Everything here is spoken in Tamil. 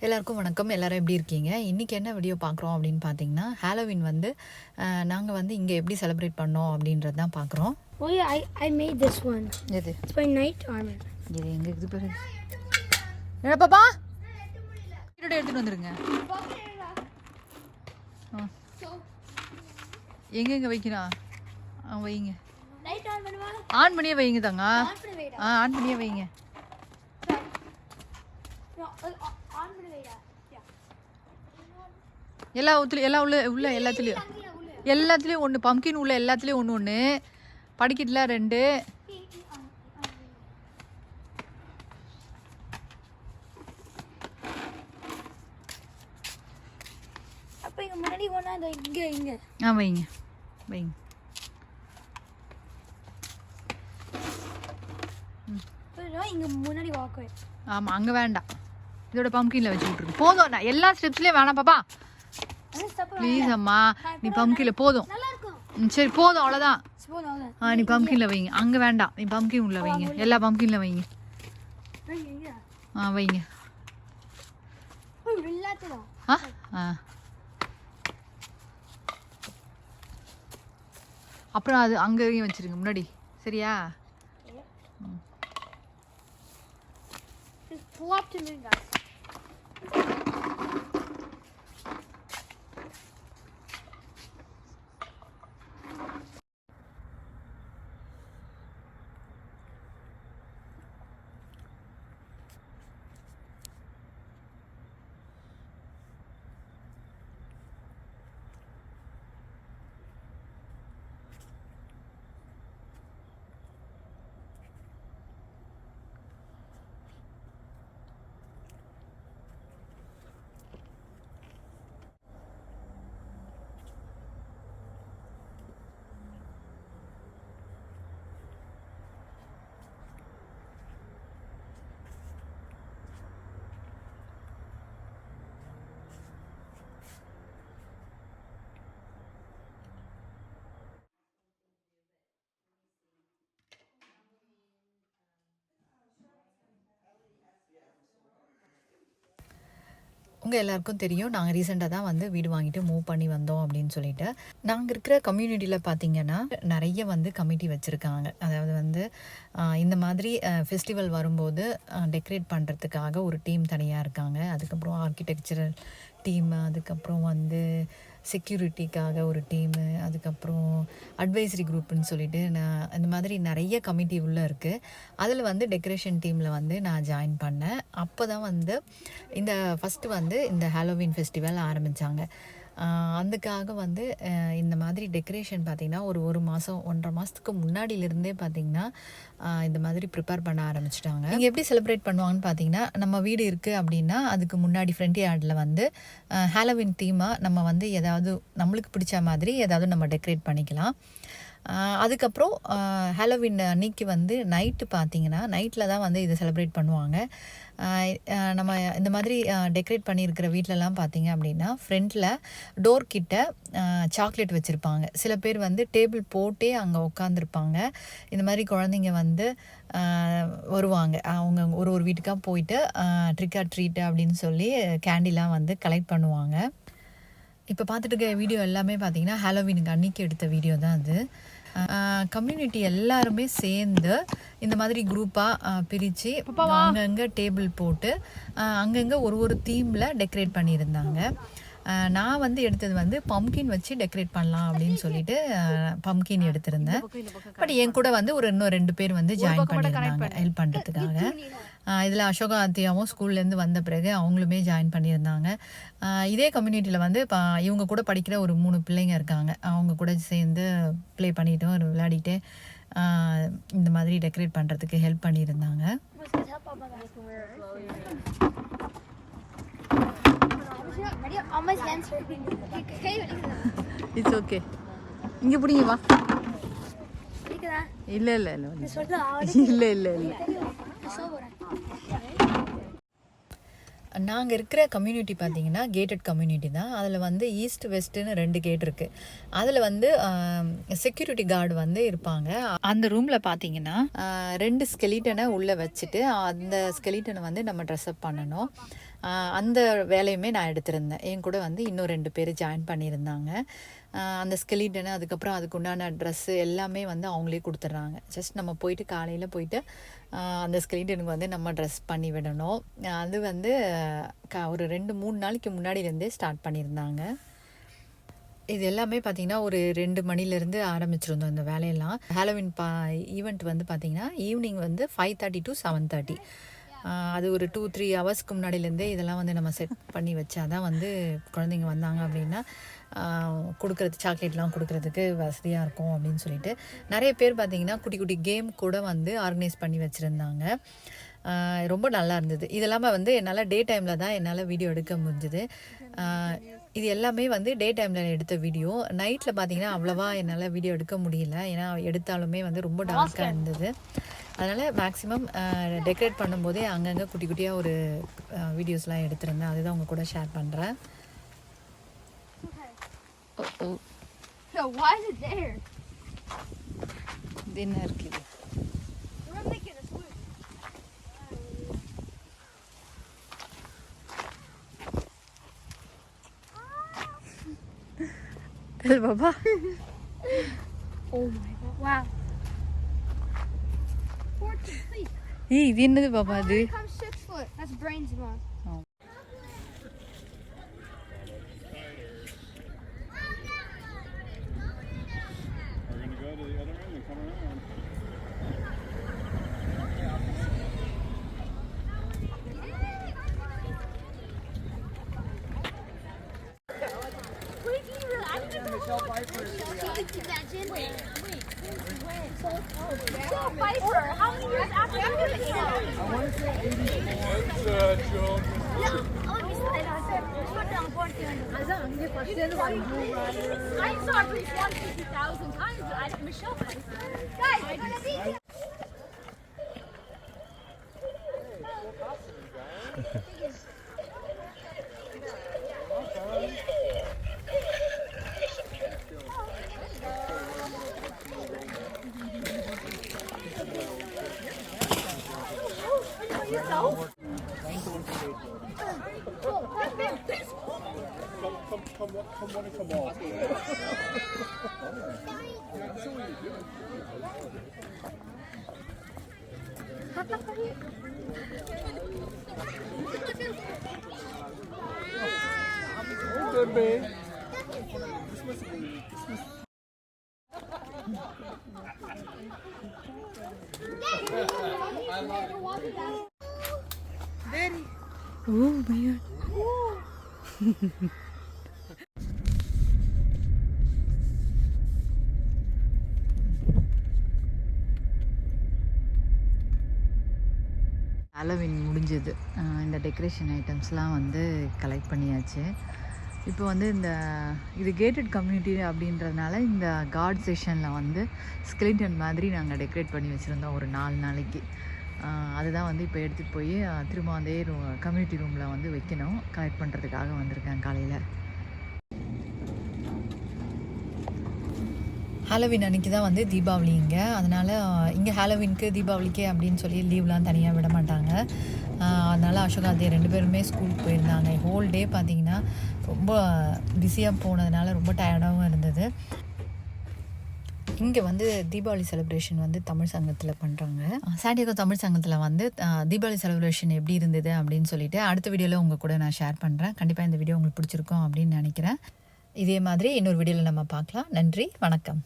எல்லாருக்கும் வணக்கம். எல்லாரும் எப்படி இருக்கீங்க? இன்றைக்கி என்ன வீடியோ பார்க்குறோம் அப்படின்னு பார்த்தீங்கன்னா, ஹாலோவின் வந்து நாங்கள் வந்து இங்கே எப்படி செலிப்ரேட் பண்ணோம் அப்படின்றது தான் பார்க்குறோம். Oh yeah, I made this one. எது? It's my night armor. இது எங்கே இருக்குது பாரு. என்ன பாப்பா? இதோட எடுத்துகிட்டு வந்துடுங்க. எங்கே வைக்கிறான்? வைங்க. ஆன் பண்ணியே வைங்க தாங்க. ஆன் பண்ணியே வைங்க. எல்லாத்துலேயும் ஒன்று பம்கின் உள்ள எல்லாத்துலேயும் ஒன்று படிக்கட்டில் 2 அப்போ இங்கே முன்னாடி ஒன்றா இங்கே வைங்க வைங்க. இங்கே முன்னாடி வாக்குவே. ஆமாம், அங்கே வேண்டாம். இதோட பம்கின்ல வச்சு விட்ருக்கு. போதும், நான் எல்லா ஸ்டெப்ஸ்லேயும் வேணாம் பாப்பா, ப்ளீஸ் அம்மா. நீ பம்கின்ல போதும். சரி போதும், அவ்வளோதான். நீ பம்கின்ல வைங்க. அங்கே வேண்டாம், நீ பம்கின் உள்ள வைங்க. எல்லா பம்கின்ல வைங்க. வைங்க. அப்புறம் அது அங்கேயும் வச்சிருங்க முன்னாடி, சரியா? உங்கள் எல்லாருக்கும் தெரியும், நாங்கள் ரீசெண்டாக தான் வந்து வீடு வாங்கிட்டு மூவ் பண்ணி வந்தோம் அப்படின்னு சொல்லிட்டு. நாங்கள் இருக்கிற கம்யூனிட்டியில் பார்த்திங்கன்னா நிறைய வந்து கமிட்டி வச்சுருக்காங்க. அதாவது வந்து இந்த மாதிரி ஃபெஸ்டிவல் வரும்போது டெக்கரேட் பண்ணுறதுக்காக ஒரு டீம் தனியாக இருக்காங்க. அதுக்கப்புறம் ஆர்கிடெக்சரல் டீமு, அதுக்கப்புறம் வந்து செக்யூரிட்டிக்காக ஒரு டீமு, அதுக்கப்புறம் அட்வைசரி குரூப்புன்னு சொல்லிட்டு இந்த மாதிரி நிறைய கமிட்டி உள்ளே இருக்குது. அதில் வந்து டெக்கரேஷன் டீமில் வந்து நான் ஜாயின் பண்ணேன். அப்போ தான் வந்து இந்த ஃபஸ்ட்டு வந்து இந்த ஹாலோவின் ஃபெஸ்டிவல் ஆரம்பித்தாங்க. அதுக்காக வந்து இந்த மாதிரி டெக்கரேஷன் பார்த்திங்கன்னா ஒரு மாதம் 1.5 மாதத்துக்கு முன்னாடியிலேருந்தே பார்த்திங்கன்னா இந்த மாதிரி ப்ரிப்பேர் பண்ண ஆரம்பிச்சிட்டாங்க. இங்கே எப்படி செலிப்ரேட் பண்ணுவாங்கன்னு பார்த்தீங்கன்னா, நம்ம வீடு இருக்குது அப்படின்னா அதுக்கு முன்னாடி ஃப்ரண்ட் யார்டில் வந்து ஹாலோவின் தீமாக நம்ம வந்து ஏதாவது நம்மளுக்கு பிடிச்ச மாதிரி ஏதாவது நம்ம டெக்கரேட் பண்ணிக்கலாம். அதுக்கப்புறம் ஹாலோவின் அன்னைக்கு வந்து நைட்டு பார்த்திங்கன்னா நைட்டில் தான் வந்து இதை செலிப்ரேட் பண்ணுவாங்க. நம்ம இந்த மாதிரி டெக்கரேட் பண்ணியிருக்கிற வீட்டிலலாம் பார்த்திங்க அப்படின்னா ஃப்ரண்ட்டில் டோர் கிட்ட சாக்லேட் வச்சுருப்பாங்க. சில பேர் வந்து டேபிள் போட்டே அங்கே உட்காந்துருப்பாங்க. இந்த மாதிரி குழந்தைங்க வந்து வருவாங்க. அவங்க ஒரு வீட்டுக்காக போயிட்டு ட்ரிக் ஆர் ட்ரீட் அப்படின்னு சொல்லி கேண்டிலாம் வந்து கலெக்ட் பண்ணுவாங்க. இப்போ பார்த்துட்டு இருக்க வீடியோ எல்லாமே பார்த்திங்கன்னா ஹாலோவினுக்கு அன்றைக்கி எடுத்த வீடியோ தான் அது. கம்யூனிட்டி எல்லாருமே சேர்ந்து இந்த மாதிரி குரூப்பாக பிரித்து அங்கங்கே டேபிள் போட்டு அங்கங்கே ஒரு தீமில் டெக்கரேட் பண்ணியிருந்தாங்க. நான் வந்து எடுத்தது வந்து பம்கின் வச்சு டெக்கரேட் பண்ணலாம் அப்படின்னு சொல்லிட்டு பம்கின் எடுத்திருந்தேன். பட் என் கூட வந்து இன்னும் 2 பேர் வந்து ஜாயின் பண்ணியிருந்தாங்க ஹெல்ப் பண்ணுறதுக்காக. இதில் அசோகா அத்தியாவும் ஸ்கூல்லேருந்து வந்த பிறகு அவங்களுமே ஜாயின் பண்ணியிருந்தாங்க. இதே கம்யூனிட்டியில் வந்து இவங்க கூட படிக்கிற ஒரு 3 பிள்ளைங்க இருக்காங்க. அவங்க கூட சேர்ந்து ப்ளே பண்ணிவிட்டோம், விளையாடிட்டு இந்த மாதிரி டெக்கரேட் பண்ணுறதுக்கு ஹெல்ப் பண்ணியிருந்தாங்க. It's okay. இங்கே பிடிங்க வா. இல்லை இல்லை இல்லை இல்லை இல்லை இல்லை. நாங்கள் இருக்கிற கம்யூனிட்டி பார்த்திங்கன்னா கேட்டட் கம்யூனிட்டி தான். அதில் வந்து ஈஸ்ட் வெஸ்ட்டுன்னு 2 கேட் இருக்குது. அதில் வந்து செக்யூரிட்டி கார்டு வந்து இருப்பாங்க. அந்த ரூமில் பார்த்திங்கன்னா 2 ஸ்கெலிட்டனை உள்ளே வச்சுட்டு அந்த ஸ்கெலிட்டனை வந்து நம்ம ட்ரெஸ்அப் பண்ணணும். அந்த வேலையுமே நான் எடுத்திருந்தேன். என் கூட வந்து இன்னும் 2 பேர் ஜாயின் பண்ணியிருந்தாங்க. அந்த ஸ்கெலிட்டனு அதுக்கப்புறம் அதுக்கு உண்டான ட்ரெஸ்ஸு எல்லாமே வந்து அவங்களே கொடுத்துட்றாங்க. ஜஸ்ட் நம்ம போயிட்டு காலையில் போயிட்டு அந்த ஸ்கெலிட்டனுக்கு வந்து நம்ம ட்ரெஸ் பண்ணி விடணும். அது வந்து ஒரு 2-3 நாளைக்கு முன்னாடியிலேருந்தே ஸ்டார்ட் பண்ணியிருந்தாங்க. இது எல்லாமே பார்த்திங்கன்னா ஒரு 2 மணிலேருந்து ஆரம்பிச்சிருந்தோம் இந்த வேலையெல்லாம். ஹாலோவின் ஈவெண்ட் வந்து பார்த்திங்கன்னா ஈவினிங் வந்து 5:30 to 7:30. அது ஒரு 2-3 ஹவர்ஸ்க்கு முன்னாடியிலேருந்தே இதெல்லாம் வந்து நம்ம செட் பண்ணி வச்சா தான் வந்து குழந்தைங்க வந்தாங்க அப்படின்னா கொடுக்குறது சாக்லேட்லாம் கொடுக்குறதுக்கு வசதியாக இருக்கும் அப்படின்னு சொல்லிட்டு நிறைய பேர் பார்த்திங்கன்னா குட்டி குட்டி கேம் கூட வந்து ஆர்கனைஸ் பண்ணி வச்சுருந்தாங்க. ரொம்ப நல்லா இருந்தது. இது இல்லாமல் வந்து என்னால் டே டைமில் தான் என்னால் வீடியோ எடுக்க முடிஞ்சுது. இது எல்லாமே வந்து டே டைமில் எடுத்த வீடியோ. நைட்டில் பார்த்திங்கன்னா அவ்வளோவா என்னால் வீடியோ எடுக்க முடியல. ஏன்னா எடுத்தாலுமே வந்து ரொம்ப டார்க்காக இருந்தது. அதனால் மேக்ஸிமம் டெக்கரேட் பண்ணும்போதே அங்கங்கே குட்டி குட்டியாக ஒரு வீடியோஸ்லாம் எடுத்திருந்தேன். அதுதான் உங்கள் கூட ஷேர் பண்ணுறேன். இது என்ன இருக்குது? Tell Baba. Oh my god! Wow. 14 feet. Hey, இது என்னது பாபா அது? Come 6 foot. That's brains mom. We're gonna go to the other end and come around. Piper, how many years after you were I want to say 84. Children. I saw at least 150,000 times, but I didn't Michelle Pfeiffer. Guys, I'm gonna see you. Come on. Good man. Daddy. Oh my god. Halloween முடிஞ்சது. இந்த டெக்கரேஷன் ஐட்டம்ஸ்லாம் வந்து கலெக்ட் பண்ணியாச்சு. இப்போ வந்து இது கேட்டட் கம்யூனிட்டி அப்படின்றதுனால இந்த கார்ட் செஷனில் வந்து ஸ்கெலிட்டன் மாதிரி நாங்கள் டெக்கரேட் பண்ணி வச்சுருந்தோம் ஒரு 4 நாளைக்கு. அதுதான் வந்து இப்போ எடுத்துகிட்டு போய் திரும்ப அதே கம்யூனிட்டி ரூமில் வந்து வைக்கணும். கலெக்ட் பண்ணுறதுக்காக வந்திருக்கேன் காலையில். ஹாலோவின் அன்றைக்கி தான் வந்து தீபாவளி இங்கே. அதனால் இங்கே ஹாலோவின்க்கு தீபாவளிக்கு அப்படின்னு சொல்லி லீவ்லாம் தனியாக விட மாட்டாங்க. அதனால் அசோகாதே 2 பேருமே ஸ்கூலுக்கு போயிருந்தாங்க. ஹோல் டே பார்த்திங்கன்னா ரொம்ப பிஸியாக போனதுனால ரொம்ப டயர்டாகவும் இருந்தது. இங்கே வந்து தீபாவளி செலிப்ரேஷன் வந்து தமிழ் சங்கத்தில் பண்ணுறாங்க. சாண்டியாகோ தமிழ் சங்கத்தில் வந்து தீபாவளி செலிப்ரேஷன் எப்படி இருந்தது அப்படின்னு சொல்லிட்டு அடுத்த வீடியோவில் உங்கள் கூட நான் ஷேர் பண்ணுறேன். கண்டிப்பாக இந்த வீடியோ உங்களுக்கு பிடிச்சிருக்கும் அப்படின்னு நினைக்கிறேன். இதே மாதிரி இன்னொரு வீடியோவில் நம்ம பார்க்கலாம். நன்றி, வணக்கம்.